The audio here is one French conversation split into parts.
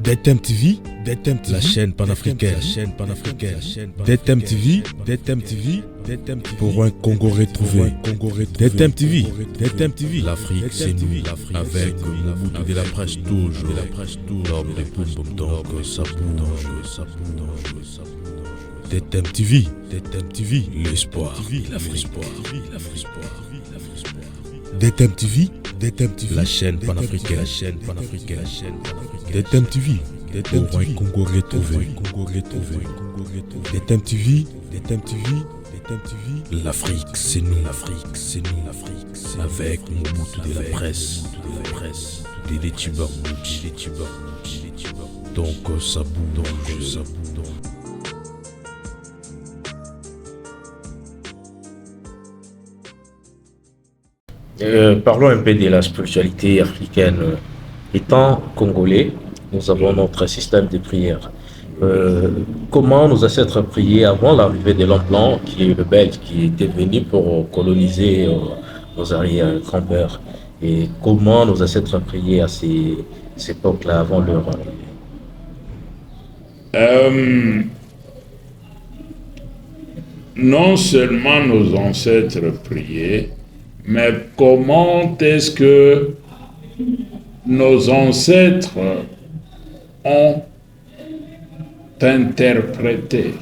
DTM TV, la chaîne panafricaine, DTM TV, pour un Congo retrouvé, DTM TV, l'Afrique c'est nous, avec Mobutu de la presse toujours, l'homme de Poum donc ça bouge, DTM TV, l'espoir, l'Afrique. DTM TV, la chaîne panafricaine, DTM TV, pour un Congo retrouvé, DTM TV, l'Afrique c'est nous, avec Mobutu de la presse, des youtubeurs, donc ça bouge. Parlons un peu de la spiritualité africaine. Étant congolais, nous avons notre système de prière. Comment nos ancêtres priaient avant l'arrivée de l'homme blanc, qui est le Belge, qui était venu pour coloniser nos arrière-grands-pères, et comment nos ancêtres priaient à cette époque-là, avant leur arrivée? Non seulement nos ancêtres priaient, mais comment est-ce que nos ancêtres ont interprété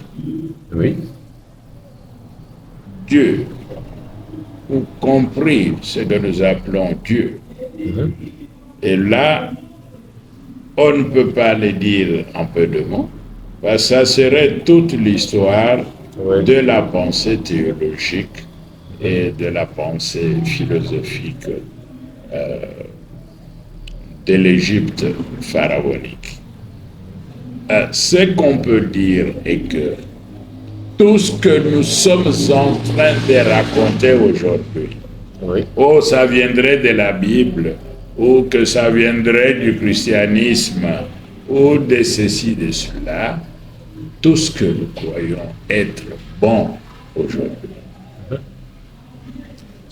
Dieu, ou compris ce que nous appelons Dieu? Et là, on ne peut pas le dire en peu de mots, parce que ça serait toute l'histoire de la pensée théologique et de la pensée philosophique de l'Égypte pharaonique. Ce qu'on peut dire est que tout ce que nous sommes en train de raconter aujourd'hui, ou ça viendrait de la Bible, ou que ça viendrait du christianisme, ou de ceci, de cela, tout ce que nous croyons être bon aujourd'hui,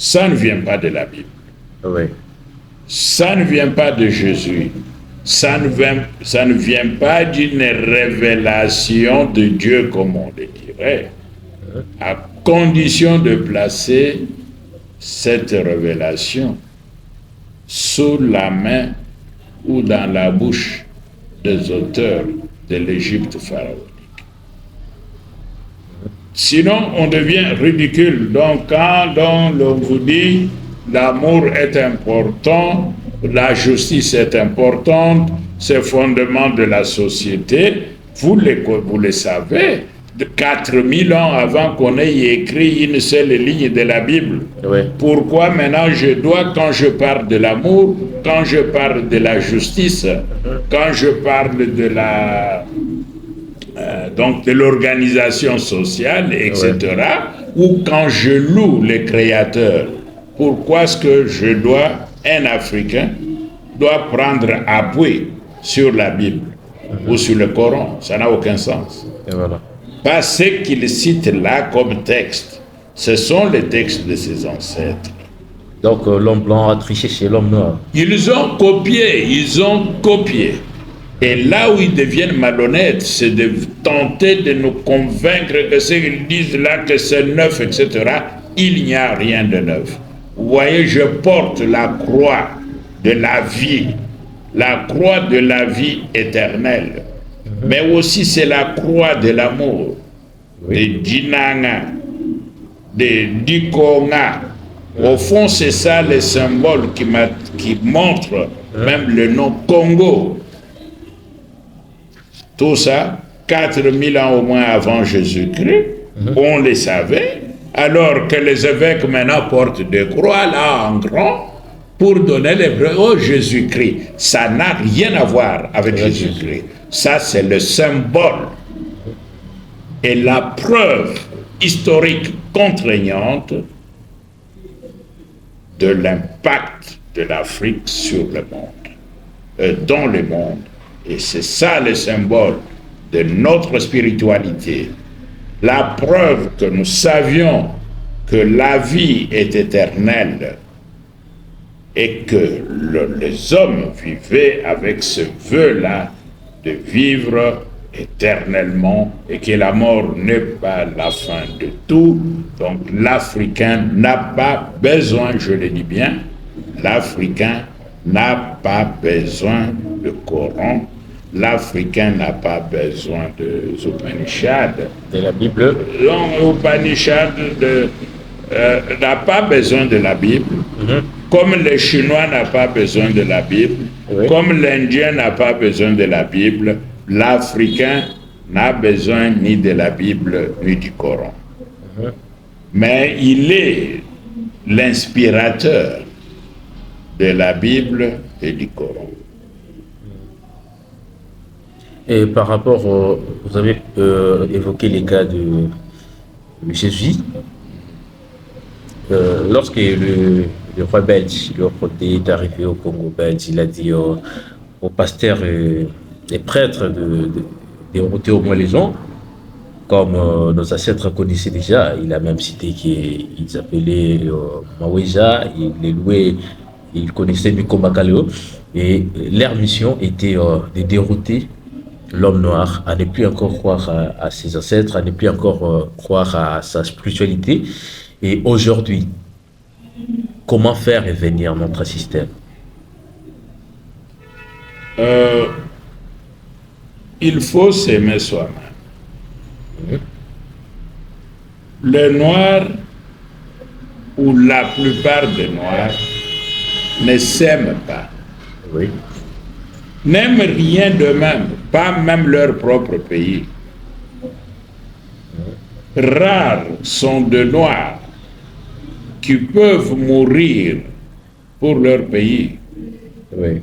ça ne vient pas de la Bible. Ça ne vient pas de Jésus. Ça ne vient pas d'une révélation de Dieu, comme on le dirait, à condition de placer cette révélation sous la main ou dans la bouche des auteurs de l'Égypte pharaonique. Sinon, on devient ridicule. Donc, quand on vous dit l'amour est important, la justice est importante, c'est le fondement de la société, vous le savez, 4000 ans avant qu'on ait écrit une seule ligne de la Bible. Pourquoi maintenant je dois, quand je parle de l'amour, quand je parle de la justice, quand je parle de la... donc de l'organisation sociale, etc., ou quand je loue le Créateur, pourquoi est-ce que je dois, un Africain, doit prendre appui sur la Bible ou sur le Coran? Ça n'a aucun sens. Parce ce qu'il cite là comme texte, ce sont les textes de ses ancêtres. Donc l'homme blanc a triché chez l'homme noir. Ils ont copié. Et là où ils deviennent malhonnêtes, c'est de tenter de nous convaincre que ce qu'ils disent là, que c'est neuf, etc. Il n'y a rien de neuf. Vous voyez, je porte la croix de la vie éternelle. Mais aussi c'est la croix de l'amour, de Dinanga, de Dikonga. Au fond, c'est ça les symboles qui montrent même le nom Congo. Tout ça, 4000 ans au moins avant Jésus-Christ, on les savait, alors que les évêques maintenant portent des croix là en grand pour donner les preuves. Oh, Jésus-Christ, ça n'a rien à voir avec Jésus-Christ. Ça, c'est le symbole et la preuve historique contraignante de l'impact de l'Afrique sur le monde, dans le monde. Et c'est ça le symbole de notre spiritualité. La preuve que nous savions que la vie est éternelle et que les hommes vivaient avec ce vœu-là de vivre éternellement et que la mort n'est pas la fin de tout. Donc l'Africain n'a pas besoin, je le dis bien, l'Africain n'a pas besoin de Coran, l'Africain n'a pas besoin de Upanishads. De la Bible. L'Upanishad n'a pas besoin de la Bible, comme le Chinois n'a pas besoin de la Bible, comme l'Indien n'a pas besoin de la Bible, l'Africain n'a besoin ni de la Bible ni du Coran. Mais il est l'inspirateur de la Bible et du Coran. Et par rapport, vous avez évoqué les cas de Jésus. Lorsque le roi belge, le roi est arrivé au Congo belge, il a dit aux pasteurs et prêtres de dérouter au moins les gens, comme nos ancêtres connaissaient déjà. Il a même cité qu'ils appelaient Maweja, ils les louaient, ils connaissaient Miko Makaleo, et leur mission était de dérouter l'homme noir à ne plus encore croire à ses ancêtres, à ne plus encore croire à sa spiritualité. Et aujourd'hui, comment faire revenir notre système? Il faut s'aimer soi-même. Le noir, ou la plupart des noirs, ne s'aiment pas. Oui. N'aiment rien d'eux-mêmes, pas même leur propre pays. Rares sont de noirs qui peuvent mourir pour leur pays. Oui.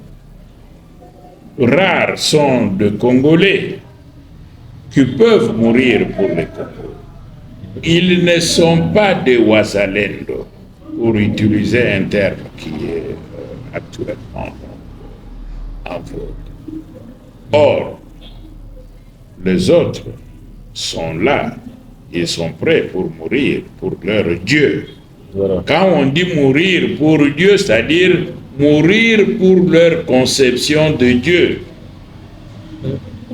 Rares sont de Congolais qui peuvent mourir pour le Congo. Ils ne sont pas des Wazalendo, pour utiliser un terme qui est actuellement en vogue. Or, les autres sont là, ils sont prêts pour mourir pour leur Dieu. Voilà. Quand on dit mourir pour Dieu, c'est-à-dire mourir pour leur conception de Dieu.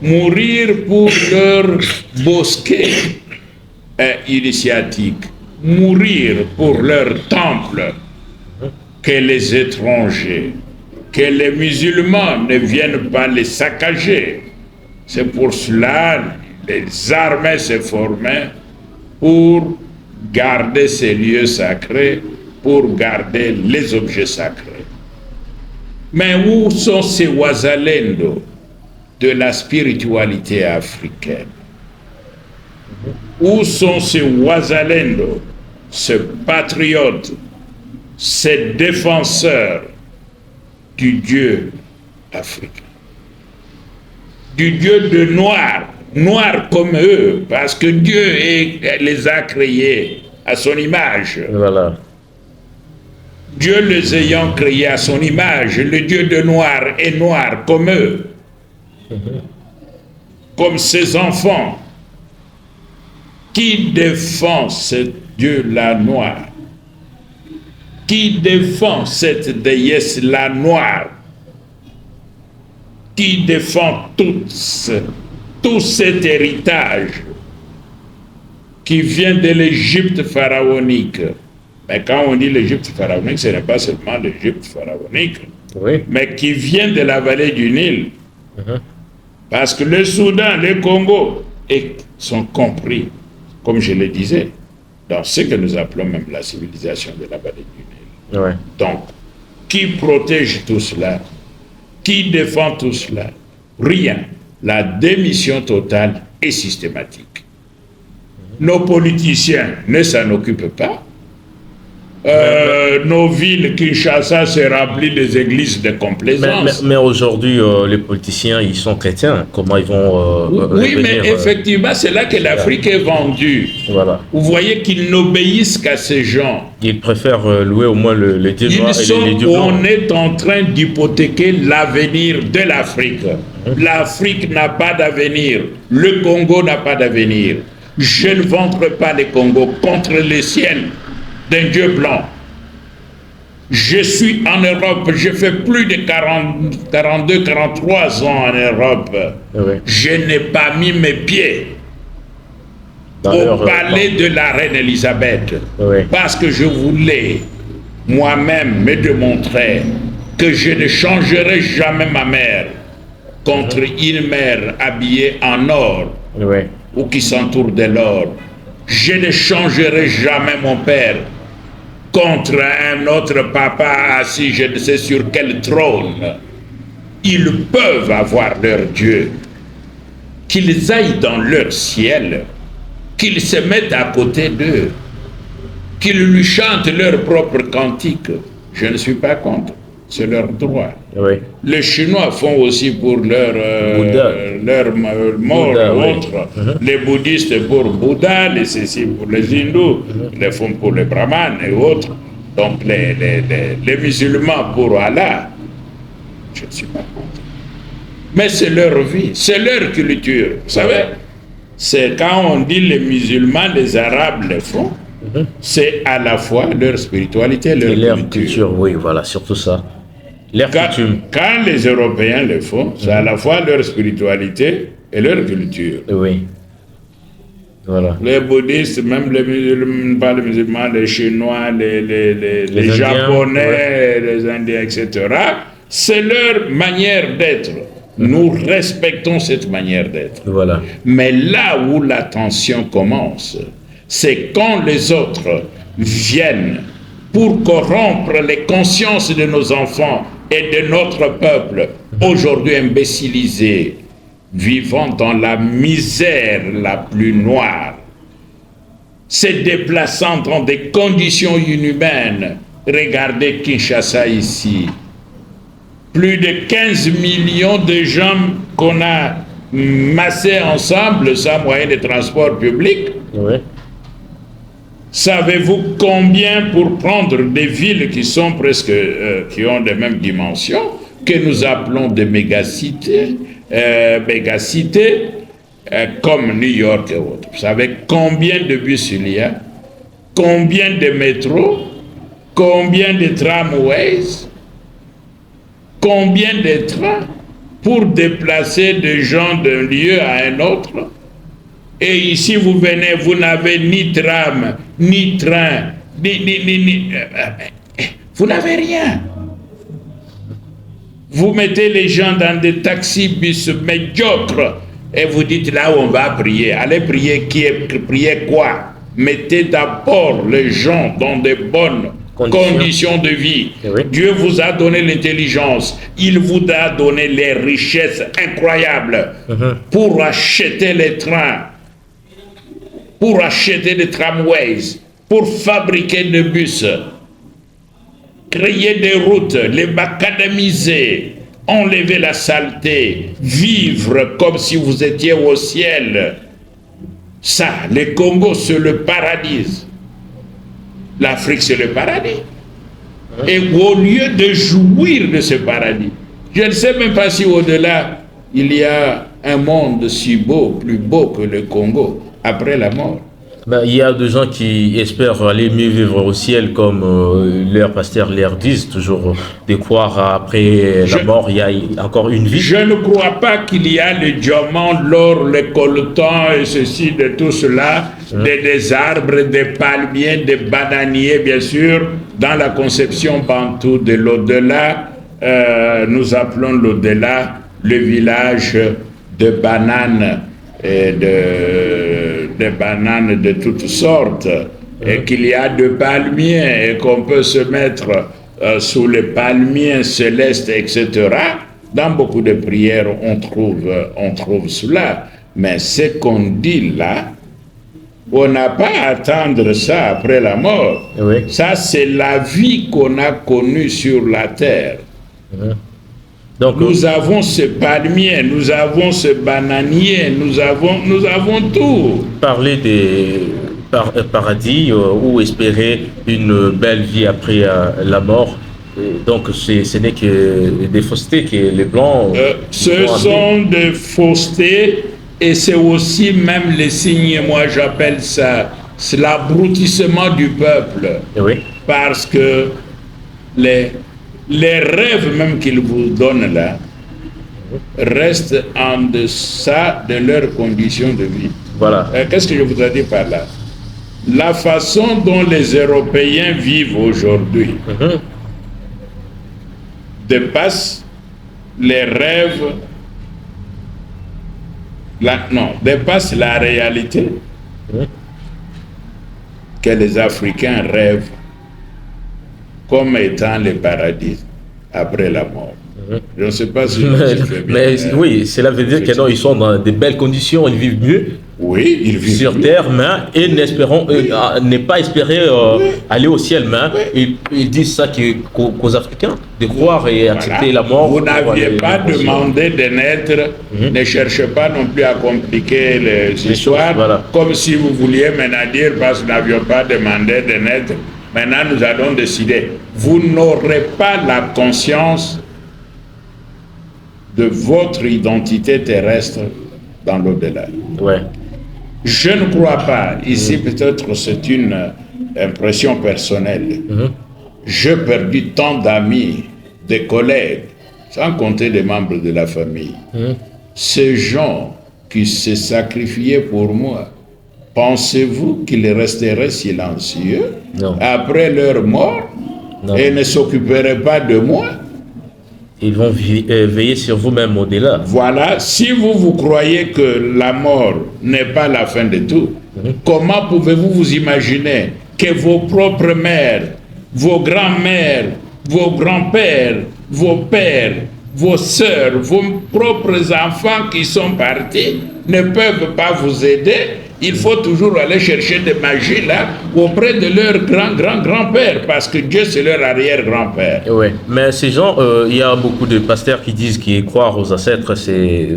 Mourir pour leur bosquet initiatique. Mourir pour leur temple. Que les étrangers, que les musulmans ne viennent pas les saccager. C'est pour cela que les armées se formaient pour garder ces lieux sacrés, pour garder les objets sacrés. Mais où sont ces Wazalendo de la spiritualité africaine? Où sont ces Wazalendo, ces patriotes, ces défenseurs du Dieu africain? Du Dieu de noir, noirs comme eux, parce que Dieu les a créés à son image. Voilà. Dieu les ayant créés à son image, le Dieu de noir est noir comme eux, comme ses enfants. Qui défend ce Dieu-là noir? Qui défend cette déesse-là noire? Qui défend tout cet héritage qui vient de l'Égypte pharaonique? Mais quand on dit l'Égypte pharaonique, ce n'est pas seulement l'Égypte pharaonique, Oui. mais qui vient de la vallée du Nil. Parce que le Soudan, le Congo sont compris, comme je le disais, dans ce que nous appelons même la civilisation de la vallée du Nil. Ouais. Donc, qui protège tout cela? Qui défend tout cela? Rien. La démission totale et systématique. Nos politiciens ne s'en occupent pas. Nos villes, Kinshasa, se remplissent des églises de complaisance. Mais aujourd'hui, les politiciens, ils sont chrétiens. Comment ils vont oui, mais effectivement, c'est là que l'Afrique est vendue. Voilà. Vous voyez qu'ils n'obéissent qu'à ces gens. Ils préfèrent louer au moins le Dieu noir et les dieux blancs. On est en train d'hypothéquer l'avenir de l'Afrique. L'Afrique n'a pas d'avenir. Le Congo n'a pas d'avenir. Je ne ventre pas le Congo contre le ciel d'un Dieu blanc. Je suis en Europe, j'ai fait plus de 42, 43 ans en Europe. Oui. Je n'ai pas mis mes pieds Dans au leur, palais de la reine Elisabeth. Oui. Parce que je voulais moi-même me démontrer que je ne changerai jamais ma mère contre une mère habillée en or Oui. ou qui s'entoure de l'or. Je ne changerai jamais mon père contre un autre papa assis je ne sais sur quel trône. Ils peuvent avoir leur Dieu. Qu'ils aillent dans leur ciel, qu'ils se mettent à côté d'eux, qu'ils lui chantent leur propre cantique. Je ne suis pas contre, c'est leur droit. Oui. Les Chinois font aussi pour leur mort Bouddha, ou oui. autre. Les bouddhistes pour Bouddha, les ceci pour les hindous, les font pour les brahmanes et autres. Donc les musulmans pour Allah. Je ne suis pas contre. Mais c'est leur vie, c'est leur culture. Vous savez, c'est quand on dit les musulmans, les arabes le font, c'est à la fois leur spiritualité, Et leur leur culture. culture, oui, voilà, surtout ça. Leur coutume. Quand les Européens le font, c'est à la fois leur spiritualité et leur culture. Oui. Voilà. Les bouddhistes, même les musulmans, pas les musulmans, les Chinois, les Indiens, Japonais, les Indiens, etc., c'est leur manière d'être. Nous respectons cette manière d'être. Voilà. Mais là où la tension commence, c'est quand les autres viennent pour corrompre les consciences de nos enfants et de notre peuple, aujourd'hui imbécilisé, vivant dans la misère la plus noire, se déplaçant dans des conditions inhumaines. Regardez Kinshasa ici. Plus de 15 millions de gens qu'on a massés ensemble sans moyen de transport public. Oui. Savez-vous combien pour prendre des villes qui sont presque, qui ont les mêmes dimensions, que nous appelons des mégacités, comme New York et autres. Vous savez combien de bus il y a, combien de métros, combien de tramways, combien de trains pour déplacer des gens d'un lieu à un autre. Et ici, vous venez, vous n'avez ni tram, ni train, vous n'avez rien. Vous mettez les gens dans des taxis-bus médiocres et vous dites là où on va prier. Allez prier prier quoi? Mettez d'abord les gens dans de bonnes conditions de vie. Oui. Dieu vous a donné l'intelligence. Il vous a donné les richesses incroyables pour acheter les trains, pour acheter des tramways, pour fabriquer des bus, créer des routes, les macadamiser, enlever la saleté, vivre comme si vous étiez au ciel. Ça, le Congo, c'est le paradis. L'Afrique, c'est le paradis. Et au lieu de jouir de ce paradis, je ne sais même pas si au-delà, il y a un monde si beau, plus beau que le Congo, après la mort. Ben, il y a des gens qui espèrent aller mieux vivre au ciel, comme leurs pasteurs leur disent, toujours de croire après la mort, il y a encore une vie. Je ne crois pas qu'il y a les diamants, l'or, les coltans et ceci, de tout cela, des arbres, des palmiers, des bananiers, bien sûr, dans la conception bantoue de l'au-delà. Nous appelons l'au-delà le village de bananes et de bananes de toutes sortes, et qu'il y a de palmiers et qu'on peut se mettre sous les palmiers célestes, etc. Dans beaucoup de prières, on trouve cela. Mais ce qu'on dit là, on n'a pas à attendre ça après la mort. Oui. Ça, c'est la vie qu'on a connue sur la terre. Donc, Nous avons ce palmier, nous avons ce bananier, nous avons tout. parler des paradis ou espérer une belle vie après la mort, donc ce n'est que des faussetés que les Blancs... Ce sont des faussetés et c'est aussi même les signes, moi j'appelle ça, c'est l'abrutissement du peuple. Oui. Parce que les rêves même qu'ils vous donnent là restent en deçà de leurs conditions de vie. Voilà. Qu'est-ce que je vous ai dit par là? La façon dont les Européens vivent aujourd'hui dépasse les rêves, dépasse la réalité que les Africains rêvent comme étant le paradis après la mort. Je ne sais pas si mais oui, cela veut dire qu'ils sont dans de belles conditions, ils vivent mieux. Oui, ils vivent sur mieux. terre, mais et n'est pas espérer aller au ciel, mais ils disent ça qu'aux Africains de croire et accepter la mort. Vous n'aviez pas demandé de naître, ne cherchez pas non plus à compliquer les histoires, comme si vous vouliez maintenant dire parce que nous n'avions pas demandé de naître. Maintenant, nous allons décider. Vous n'aurez pas la conscience de votre identité terrestre dans l'au-delà. Ouais. Je ne crois pas. Ici, peut-être c'est une impression personnelle. J'ai perdu tant d'amis, de collègues, sans compter des membres de la famille. Ces gens qui se sacrifiaient pour moi, pensez-vous qu'ils resteraient silencieux après leur mort et ne s'occuperaient pas de moi? Ils vont veiller sur vous-même au-delà. Voilà, si vous croyez que la mort n'est pas la fin de tout, comment pouvez-vous vous imaginer que vos propres mères, vos grands-mères, vos grands-pères, vos pères, vos sœurs, vos propres enfants qui sont partis ne peuvent pas vous aider? Il faut toujours aller chercher des magies là auprès de leur grand-grand-grand-père parce que Dieu c'est leur arrière-grand-père. Oui, mais ces gens, il y a beaucoup de pasteurs qui disent qu'ils croient aux ancêtres, c'est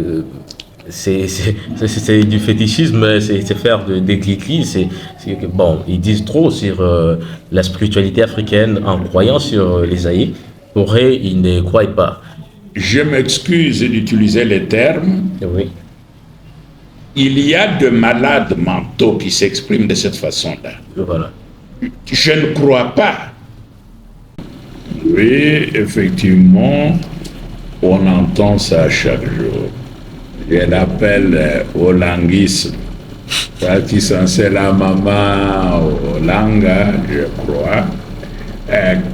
du fétichisme, c'est faire des cliquis, bon, ils disent trop sur la spiritualité africaine en croyant sur les aïeux. Pour eux, ils ne croient pas. Je m'excuse d'utiliser les termes. Oui. Il y a de malades mentaux qui s'expriment de cette façon-là. Voilà. Je ne crois pas. Oui, effectivement, on entend ça chaque jour. Je l'appelle holanguisme. Qui censé la maman Olanga, je crois,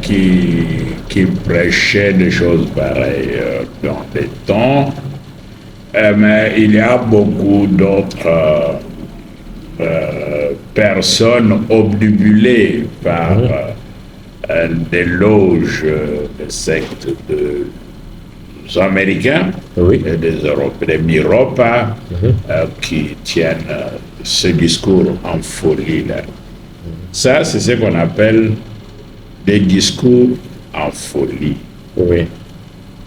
qui prêchait des choses pareilles dans les temps. Mais il y a beaucoup d'autres personnes obnubilées par des loges, des sectes des Américains et des Européens, des Miropa, qui tiennent ce discours en folie là. Ça, c'est ce qu'on appelle des discours en folie. Oui.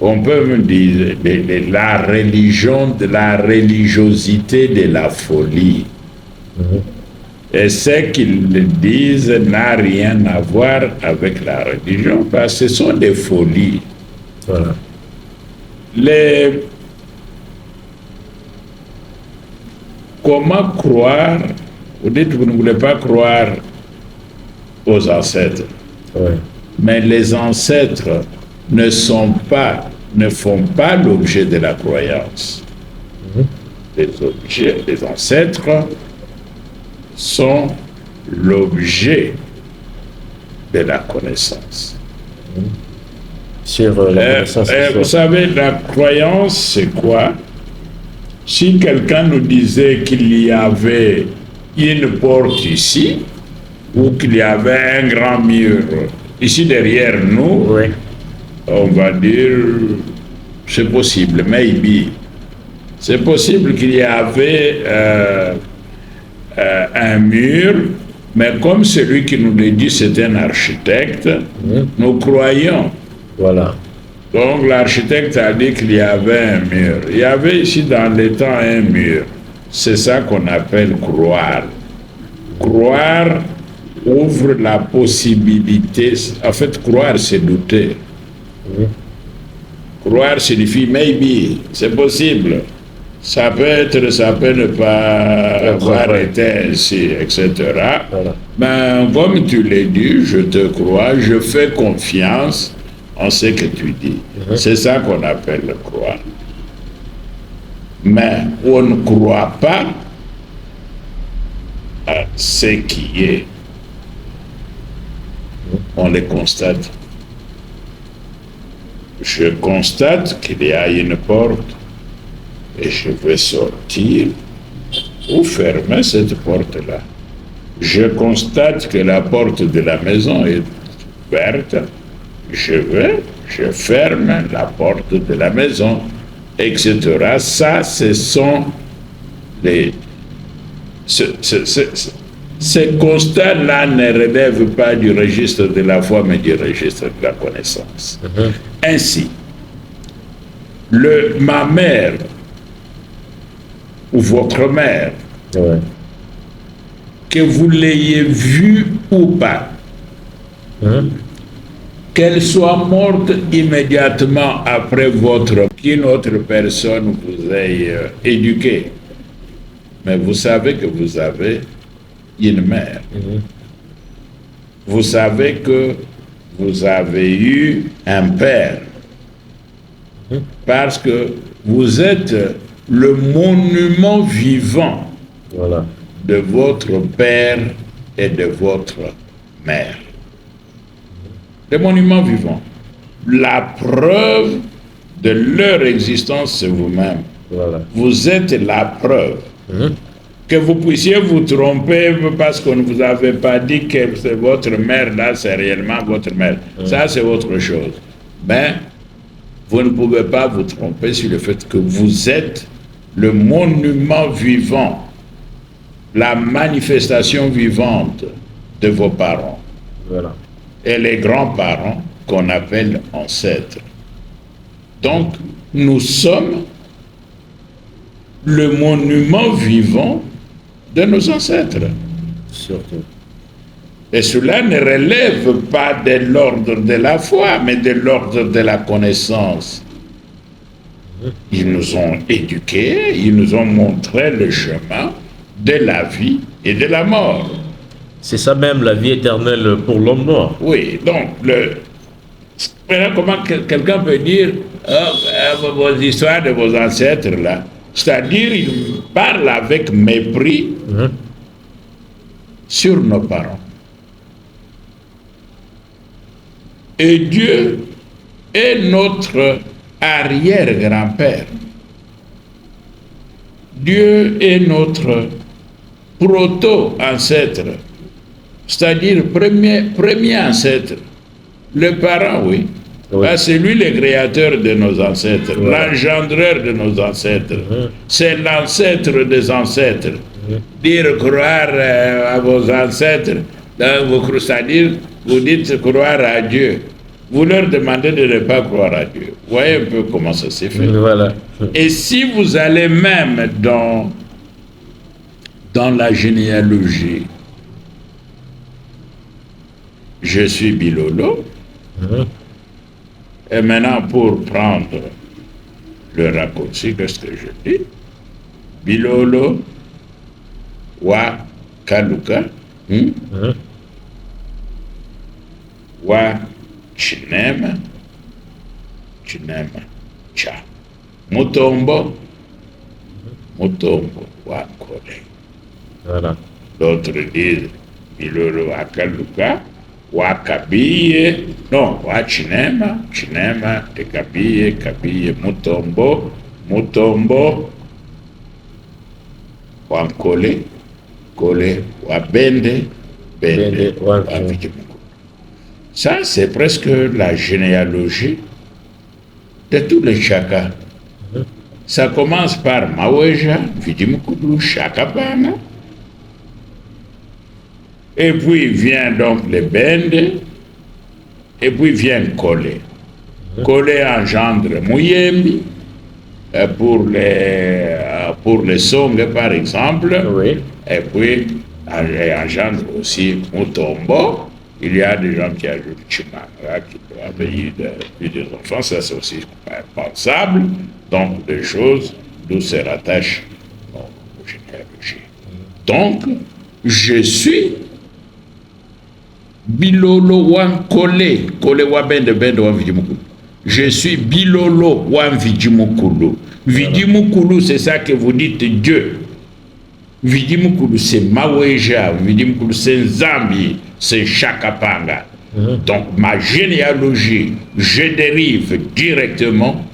On peut me dire de la religion, de la religiosité de la folie. Et ce qu'ils disent n'a rien à voir avec la religion, parce que ce sont des folies. Voilà. Comment croire, vous dites que vous ne voulez pas croire aux ancêtres, mais les ancêtres ne font pas l'objet de la croyance. Les ancêtres sont l'objet de la connaissance. Sur la connaissance. Vous savez, la croyance, c'est quoi? Si quelqu'un nous disait qu'il y avait une porte ici, ou qu'il y avait un grand mur ici derrière nous, on va dire, c'est possible, maybe. C'est possible qu'il y avait un mur, mais comme celui qui nous l'a dit, c'est un architecte, nous croyons. Voilà. Donc l'architecte a dit qu'il y avait un mur. Il y avait ici dans les temps un mur. C'est ça qu'on appelle croire. Croire ouvre la possibilité. En fait, croire, c'est douter. Croire signifie maybe, c'est possible. Ça peut ne pas avoir été ainsi, etc. Voilà. Mais comme tu l'as dit, je te crois, je fais confiance en ce que tu dis. C'est ça qu'on appelle croire. Mais on ne croit pas à ce qui est. On le constate. Je constate qu'il y a une porte et je vais sortir ou fermer cette porte-là. Je constate que la porte de la maison est ouverte. Je ferme la porte de la maison, etc. Ça, ce sont les... Ces constats-là ne relèvent pas du registre de la foi, mais du registre de la connaissance. Ainsi, ma mère ou votre mère, Ouais. que vous l'ayez vue ou pas, qu'elle soit morte immédiatement après qu'une autre personne vous ait éduqué, mais vous savez que vous avez une mère. Vous savez que vous avez eu un père. Parce que vous êtes le monument vivant Voilà. de votre père et de votre mère. Le monument vivant. La preuve de leur existence, c'est vous-même. Voilà. Vous êtes la preuve. Que vous puissiez vous tromper parce qu'on ne vous avait pas dit que c'est votre mère, là, c'est réellement votre mère. Ça, c'est autre chose. Mais vous ne pouvez pas vous tromper sur le fait que vous êtes le monument vivant, la manifestation vivante de vos parents. Voilà. Et les grands-parents qu'on appelle ancêtres. Donc, nous sommes le monument vivant de nos ancêtres. Surtout. Et cela ne relève pas de l'ordre de la foi, mais de l'ordre de la connaissance. Ils nous ont éduqués, ils nous ont montré le chemin de la vie et de la mort. C'est ça même la vie éternelle pour l'homme noir. Oui, donc, maintenant, comment quelqu'un peut dire vos histoires de vos ancêtres là, c'est-à-dire il parle avec mépris sur nos parents. Et Dieu est notre arrière-grand-père. Dieu est notre proto-ancêtre, c'est-à-dire premier ancêtre. Le parent, oui. Oui. C'est lui le créateur de nos ancêtres, Voilà. l'engendreur de nos ancêtres. C'est l'ancêtre des ancêtres. Dire croire à vos ancêtres, c'est-à-dire vous dites croire à Dieu. Vous leur demandez de ne pas croire à Dieu. Vous voyez un peu comment ça s'est fait. Voilà. Et si vous allez même dans la généalogie, je suis Bilolo, et maintenant pour prendre le raccourci, qu'est-ce que je dis? Bilolo, wa Kaluka, wa Chinema, cha. Mutombo, wa Kole. Voilà. D'autres disent Bilolo wa Kaluka, wa Kabiye, non, wa Chinema, te Kabiye, Mutombo, wa Kole, wa Bende, wa Vikimungu. Ça, c'est presque la généalogie de tous les Chaka. Ça commence par Maweja, Vidimukulu, Chakabana. Et puis vient donc les Bende. Et puis vient Kole. Kole engendre Muyembi. Pour les Song, par exemple. Oui. Et puis engendre aussi Mutombo. Il y a des gens qui ajoutent Chimanga, qui doivent payer des enfants, ça c'est aussi pensable. Donc des choses d'où se rattache aux généalogies. Donc, je suis Bilolo wan kole wa bende wan vidimukulu. Je suis Bilolo wan vidimukulu. Vidimukulu, c'est ça que vous dites Dieu. Vidimukulu, c'est Maweja. Vidimukulu, c'est Nzambi. C'est Chakapanga. Donc, ma généalogie, je dérive directement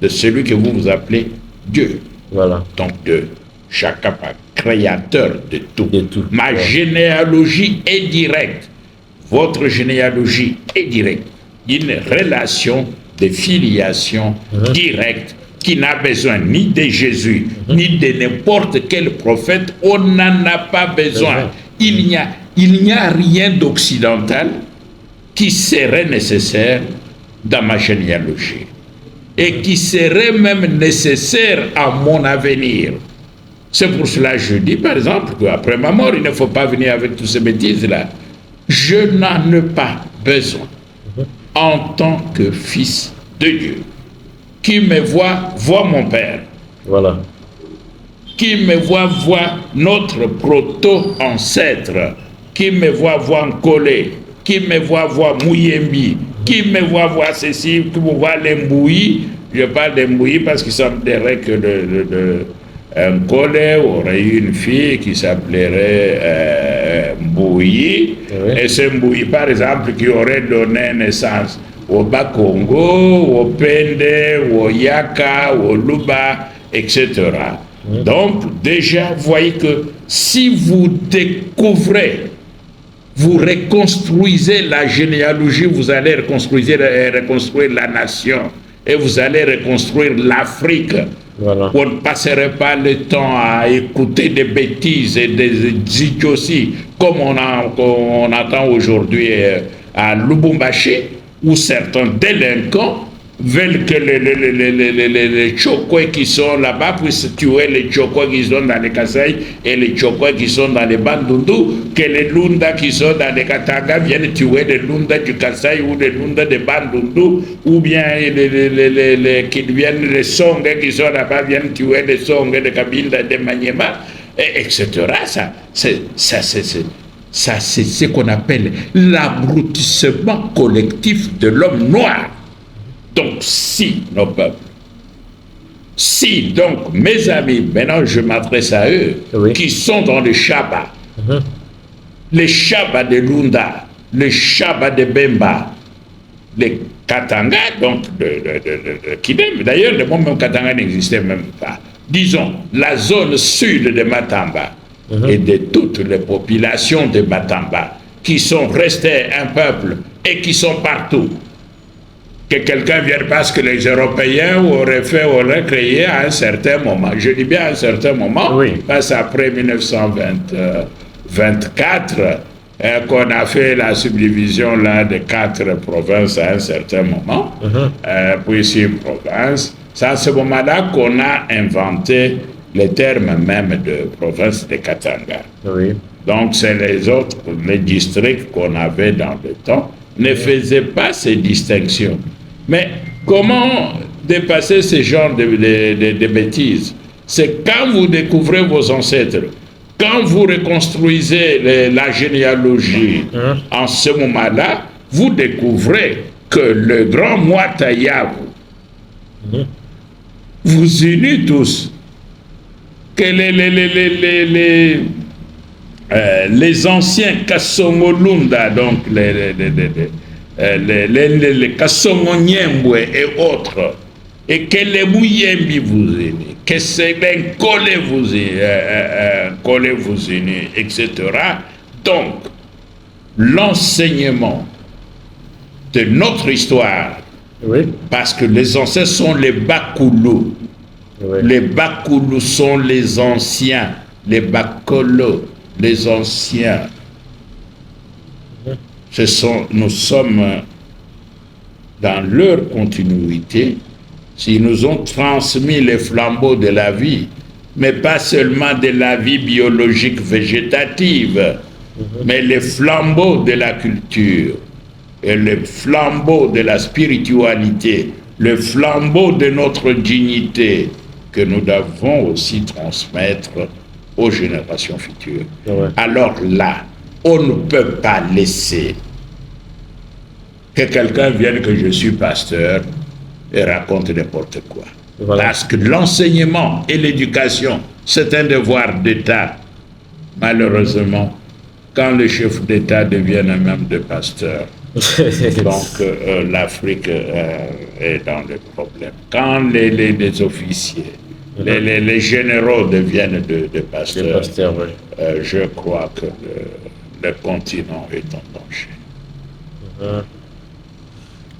de celui que vous appelez Dieu. Voilà. Donc, de Chakapa, créateur de tout. Ma ouais. Généalogie est directe. Votre généalogie est directe. Une relation de filiation directe qui n'a besoin ni de Jésus, ni de n'importe quel prophète. On n'en a pas besoin. Il n'y a rien d'occidental qui serait nécessaire dans ma généalogie et qui serait même nécessaire à mon avenir. C'est pour cela que je dis, par exemple, qu'après ma mort, il ne faut pas venir avec toutes ces bêtises-là. Je n'en ai pas besoin en tant que fils de Dieu. Qui me voit, voit mon Père. Voilà. Qui me voit notre proto-ancêtre. Qui me voit Nkolé. Qui me voit Mouyembi. Qui me voit ceci, qui me voit les Mbouyi. Je parle des Mbouyi parce qu'il semblerait que Nkolé aurait eu une fille qui s'appellerait Mbouyi. Oui. Et c'est Mbouyi, par exemple, qui aurait donné naissance au Bakongo, au Pende, au Yaka, au Luba, etc. Oui. Donc, déjà, vous voyez que si vous découvrez, vous reconstruisez la généalogie, vous allez reconstruire la nation et vous allez reconstruire l'Afrique. Voilà. On ne passerait pas le temps à écouter des bêtises et des idioties comme on attend aujourd'hui à Lubumbashi, où certains délinquants veulent que les Tchokwe qui sont là-bas puissent tuer les Tchokwe qui sont dans les Kasaï et les Tchokwe qui sont dans les Bandundu, que les Lunda qui sont dans les Katanga viennent tuer les Lunda du Kasaï ou les Lunda de Bandundu, ou bien les Songhé qui sont là-bas viennent tuer les Songhé de Kabila, de Maniema, etc. Ça, c'est ce qu'on appelle l'abrutissement collectif de l'homme noir. Donc, si nos peuples, si donc mes amis, maintenant je m'adresse à eux, oui, qui sont dans le Shaba, les Shaba de Lunda, les Shaba de Bemba, les Katanga, donc de Kidem, d'ailleurs le mot même Katanga n'existait même pas. Disons, la zone sud de Matamba et de toutes les populations de Matamba qui sont restées un peuple et qui sont partout. Que quelqu'un vienne parce que les Européens auraient créé à un certain moment. Je dis bien à un certain moment, oui, parce qu'après 1924, qu'on a fait la subdivision là, de 4 provinces à un certain moment, puis 6 provinces. C'est à ce moment-là qu'on a inventé le terme même de province de Katanga. Oui. Donc c'est les districts qu'on avait dans le temps ne faisaient pas ces distinctions. Mais comment dépasser ce genre de bêtises? C'est quand vous découvrez vos ancêtres, quand vous reconstruisez la généalogie, en ce moment-là, vous découvrez que le grand Mwatayabu vous unit tous, que les anciens Kassongolunda, donc les Kassongo Nyembwe et autres, et que les Mouyembi vous unissent, que c'est Nkole vous unissent, etc. Donc, l'enseignement de notre histoire, oui, parce que les ancêtres sont les Bakoulou, oui, les Bakoulou sont les anciens, les Bakolo, les anciens. Nous sommes dans leur continuité. S'ils nous ont transmis les flambeaux de la vie, mais pas seulement de la vie biologique végétative, mais les flambeaux de la culture, et les flambeaux de la spiritualité, le flambeau de notre dignité, que nous devons aussi transmettre aux générations futures. Ouais. Alors là, on ne peut pas laisser que quelqu'un vienne que je suis pasteur et raconte n'importe quoi. Voilà. Parce que l'enseignement et l'éducation, c'est un devoir d'État. Malheureusement, quand les chefs d'État deviennent même des pasteurs, donc l'Afrique est dans le problème. Quand les officiers, les généraux deviennent des pasteurs, Ouais. je crois que le continent est en danger.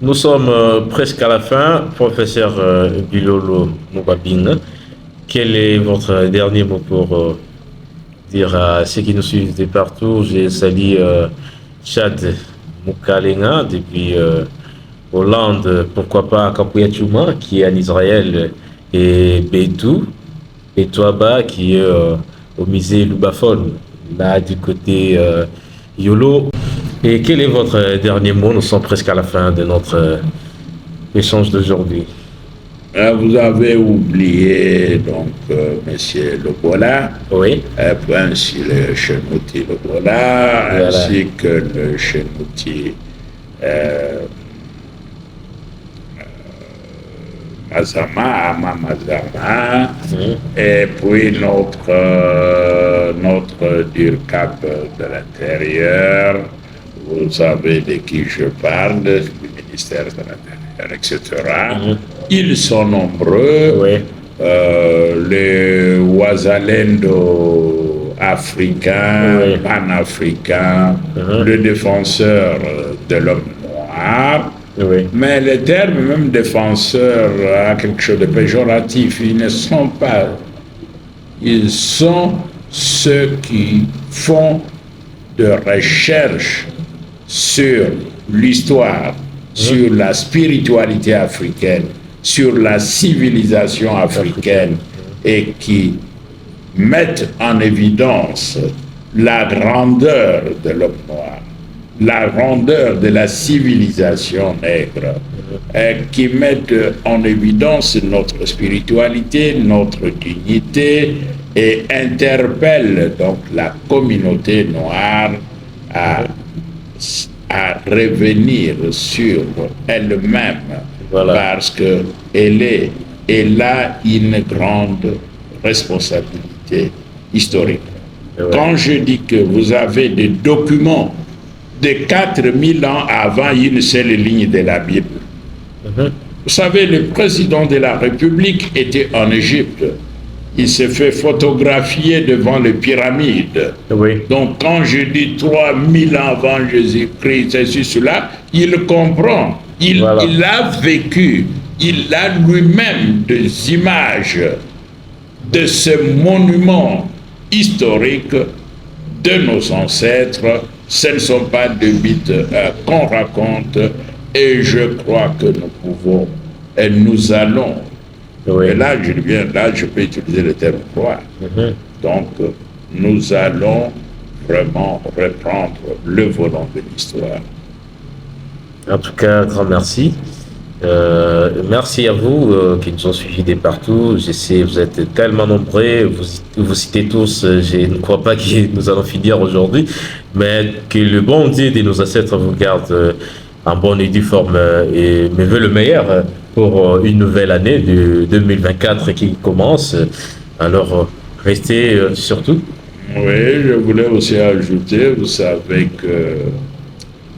Nous sommes presque à la fin. Professeur Bilolo Mubabine, quel est votre dernier mot pour dire à ceux qui nous suivent de partout? J'ai sali Chad Moukalenga depuis Hollande, pourquoi pas Kapouya Chouma qui est en Israël, et Bédou et Touaba qui est au musée Loubafone, là du côté Yolo. Et quel est votre dernier mot? Nous sommes presque à la fin de notre échange d'aujourd'hui. Vous avez oublié donc Monsieur Lobola, Oui. ainsi le Chenouti Lobola, Voilà. ainsi que le Chenouti Mazama, Ama Mazama, et puis notre DIRCAP de l'Intérieur. Vous savez de qui je parle, du ministère de l'Intérieur, etc. Ils sont nombreux. Oui. Les Ouazalendo africains, Oui. panafricains, le défenseur de l'homme noir. Oui. Mais le terme même défenseur a quelque chose de péjoratif. Ils ne sont pas. Ils sont ceux qui font de recherche sur l'histoire, sur la spiritualité africaine, sur la civilisation africaine et qui mettent en évidence la grandeur de l'homme noir, la grandeur de la civilisation nègre, et qui mettent en évidence notre spiritualité, notre dignité et interpellent donc la communauté noire à revenir sur elle-même. Voilà. Parce qu'elle a une grande responsabilité historique. Ouais. Quand je dis que vous avez des documents de 4000 ans avant une seule ligne de la Bible, vous savez, le président de la République était en Égypte. Il s'est fait photographier devant les pyramides. Oui. Donc quand je dis 3000 ans avant Jésus-Christ, ceci, cela, il comprend. Voilà. Il a vécu, il a lui-même des images de ce monument historique de nos ancêtres. Ce ne sont pas des mythes qu'on raconte, et je crois que nous pouvons et nous allons. Oui. Et là, je peux utiliser le terme croire. Donc, nous allons vraiment reprendre le volant de l'histoire. En tout cas, grand merci. Merci à vous qui nous ont suivis de partout. Je sais, vous êtes tellement nombreux, vous citez tous, je ne crois pas que nous allons finir aujourd'hui, mais que le bon Dieu de nos ancêtres vous garde en bonne et due forme et me veut le meilleur pour une nouvelle année de 2024 qui commence. Alors, restez surtout. Oui, je voulais aussi ajouter, vous savez que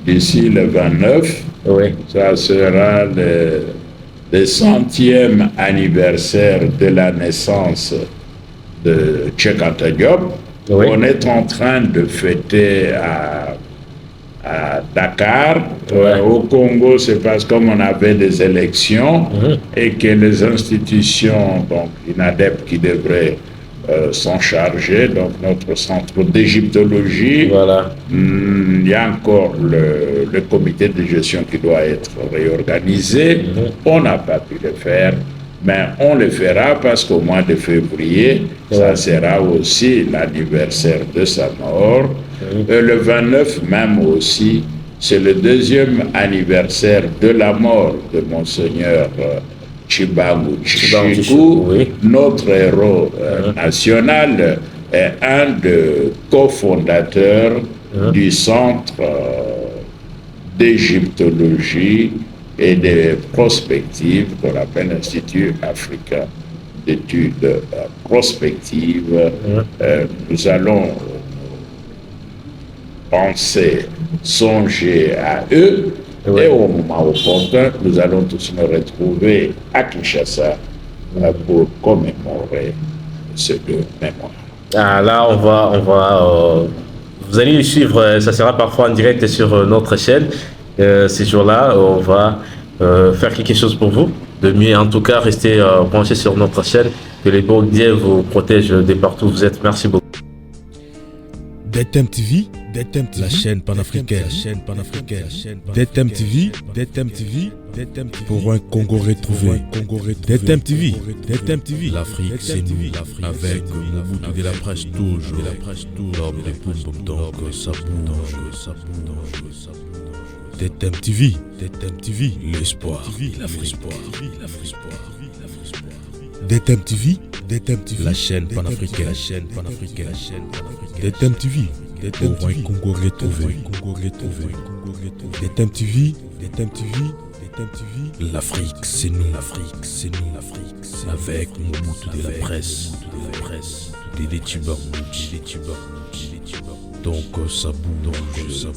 d'ici le 29, Oui. ça sera le 100e anniversaire de la naissance de Cheikh Anta Diop. Oui. On est en train de fêter à Dakar. Ouais. Au Congo, c'est parce que comme on avait des élections et que les institutions, donc l'INADEP qui devrait s'en charger, donc notre centre d'égyptologie, Voilà. il y a encore le comité de gestion qui doit être réorganisé. On n'a pas pu le faire, mais on le fera parce qu'au mois de février, ça sera aussi l'anniversaire de sa mort. Le 29 même aussi, c'est le 2e anniversaire de la mort de Monseigneur Chibangu Chibangu Chichiku, Chichiku, oui. notre héros national, est un des cofondateurs du centre d'égyptologie et de prospective qu'on appelle l'Institut africain d'études prospectives. Nous allons penser, songer à eux, et au moment opportun, nous allons tous nous retrouver à Kinshasa pour commémorer ce mémoire. Ah, là, vous allez les suivre, ça sera parfois en direct sur notre chaîne. Ces jours-là, on va faire quelque chose pour vous. De mieux, en tout cas, restez branchés sur notre chaîne. Que les bons dieux vous protègent de partout où vous êtes. Merci beaucoup. DTM TV, la chaîne panafricaine. DTM TV, pour un Congo retrouvé. DTM TV, l'Afrique c'est nous. Avec Mobutu de la presse toujours. L'homme des poum donc ça bouge. DTM TV, l'espoir, l'Afrique. DTM TV, la chaîne panafricaine. DTM TV, pour un Congo retrouvé. DTM TV, l'Afrique c'est nous. Avec Mobutu de la presse, des tubers, donc ça bouge.